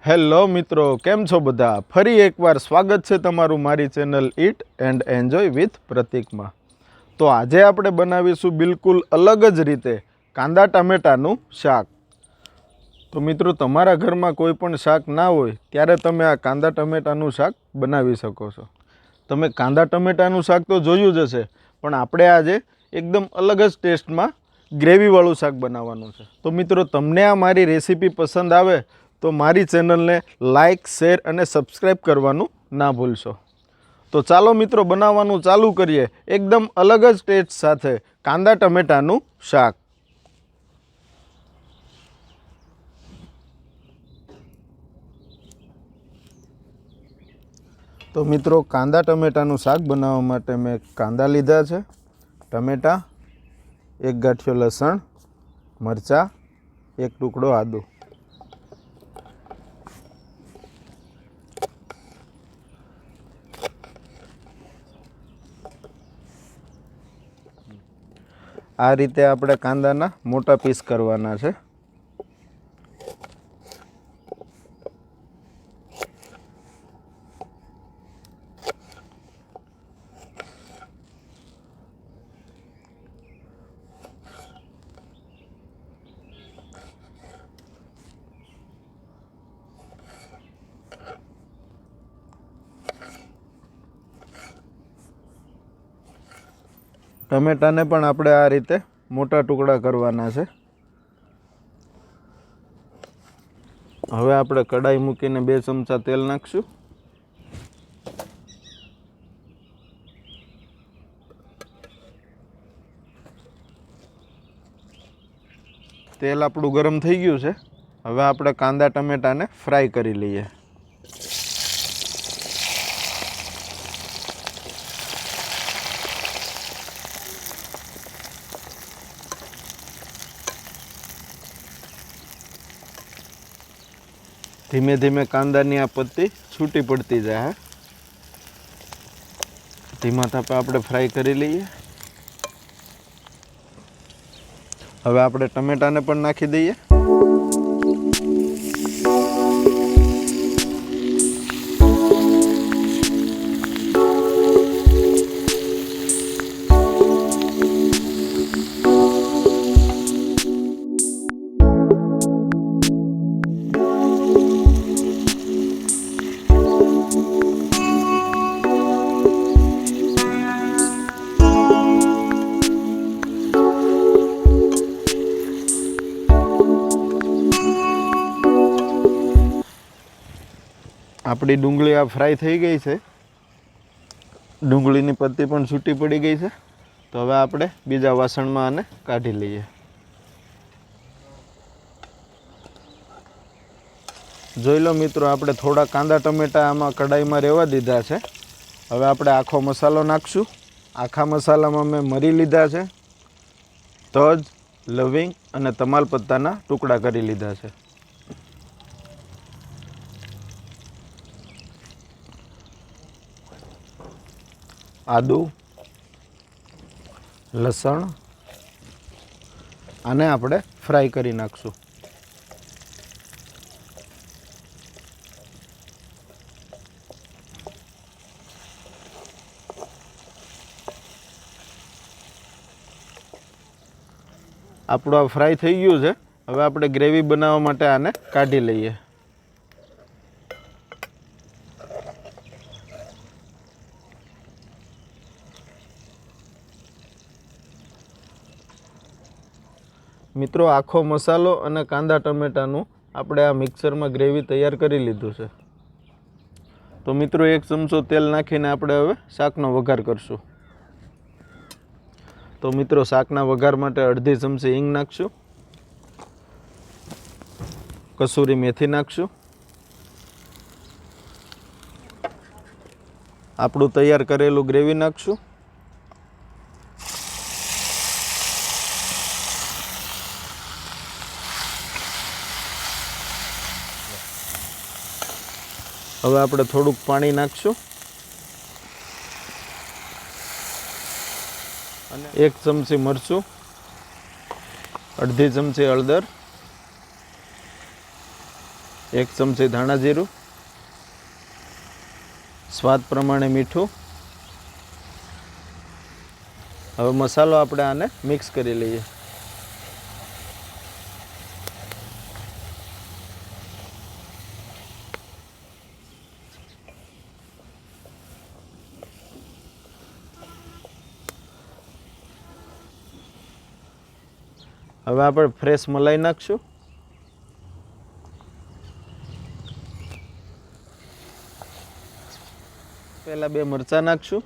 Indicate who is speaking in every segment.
Speaker 1: Hello મિત્રો, કેમ છો બધા? ફરી એકવાર સ્વાગત છે તમારું મારી channel eat and enjoy with પ્રતિકમાં. તો આજે આપણે બનાવીશું બિલકુલ અલગ જ રીતે કાંદા ટમેટાનું શાક. તો મિત્રો, તમારા ઘરમાં કોઈ પણ શાક ના હોય ત્યારે તમે આ કાંદા ટમેટાનું શાક બનાવી શકો છો. તમે કાંદા ટમેટાનું શાક તો જોયું જ હશે, પણ આપણે આજે એકદમ અલગ જ ટેસ્ટમાં ગ્રેવીવાળું શાક બનાવવાનું છે. તો મિત્રો, તમને આ મારી રેસીપી પસંદ આવે તો મારી ચેનલને લાઇક, શેર અને સબસ્ક્રાઈબ કરવાનું ના ભૂલશો. તો ચાલો મિત્રો, બનાવવાનું ચાલુ કરીએ એકદમ અલગ જ ટેસ્ટ સાથે કાંદા ટમેટાનું શાક. તો મિત્રો, કાંદા ટમેટાનું શાક બનાવવા માટે મેં કાંદા લીધા છે, ટમેટાં, એક ગાંઠિયો લસણ, મરચાં, એક ટુકડો આદુ. આ રીતે આપણે કાંદાના મોટા પીસ કરવાના છે. ટમેટાને પણ આપણે આ રીતે મોટા ટુકડા કરવાના છે. હવે આપણે કડાઈ મૂકીને 2 ચમચા તેલ નાખશું. તેલ આપણું ગરમ થઈ ગયું છે. હવે આપણે કાંદા ટમેટાને ફ્રાય કરી લઈએ. ધીમે ધીમે કાંદાની આ પત્તી છૂટી પડતી જાય. ધીમા તાપે આપણે ફ્રાય કરી લઈએ. હવે આપણે ટમેટાને પણ નાખી દઈએ. આપણી ડુંગળી આ ફ્રાય થઈ ગઈ છે. ડુંગળીની પત્તી પણ છૂટી પડી ગઈ છે. તો હવે આપણે બીજા વાસણમાં આને કાઢી લઈએ. જોઈ લો મિત્રો, આપણે થોડા કાંદા ટમેટા આમાં કઢાઈમાં રહેવા દીધા છે. હવે આપણે આખો મસાલો નાખશું. આખા મસાલામાં મેં મરી લીધા છે, તજ, લવિંગ અને તમાલપત્તાના ટુકડા કરી લીધા છે. આદુ, લસણ, આને આપણે ફ્રાય કરી નાખશું. આપણું આ ફ્રાય થઈ ગયું છે. હવે આપણે ગ્રેવી બનાવવા માટે આને કાઢી લઈએ. મિત્રો, આખો મસાલો અને કાંદા ટમેટાનું આપણે આ મિક્સરમાં ગ્રેવી તૈયાર કરી લીધું છે. તો મિત્રો, 1 ચમચો તેલ નાખીને આપણે હવે શાકનો વઘાર કરશું. તો મિત્રો, શાકના વઘાર માટે અડધી ચમચી હિંગ નાખશું, કસૂરી મેથી નાખશું, આપણું તૈયાર કરેલું ગ્રેવી નાખશું, હવે આપણે થોડુંક પાણી નાખશું અને 1 ચમચી મરચું, અડધી ચમચી હળદર, 1 ચમચી ધાણા જીરું, સ્વાદ પ્રમાણે મીઠું. હવે મસાલો આપણે આને મિક્સ કરી લઈએ. હવે આપણે ફ્રેશ મલાઈ નાખશું. પહેલા 2 મરચાં નાખશું.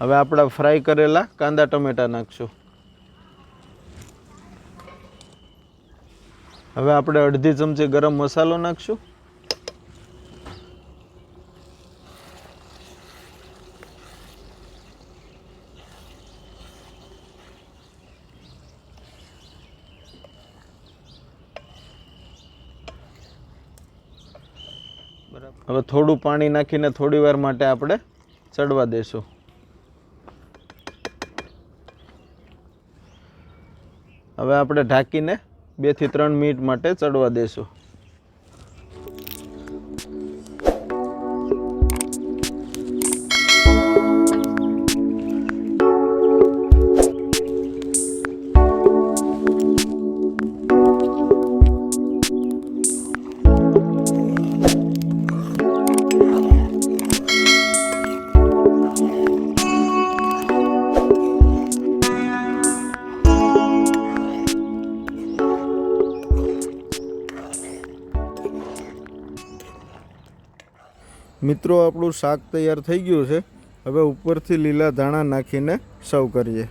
Speaker 1: હવે આપણા ફ્રાય કરેલા કાંદા ટમેટા નાખશું. હવે આપણે અડધી ચમચી ગરમ મસાલો નાખશું. હવે થોડું પાણી નાખીને થોડી વાર માટે આપણે ચડવા દેશું. હવે આપણે ઢાંકીને 2 થી 3 મિનિટ માટે ચડવા દેશું. મિત્રો આપણું શાક તૈયાર થઈ ગયું છે. હવે ઉપરથી લીલા ધાણા નાખીને સર્વ કરીએ.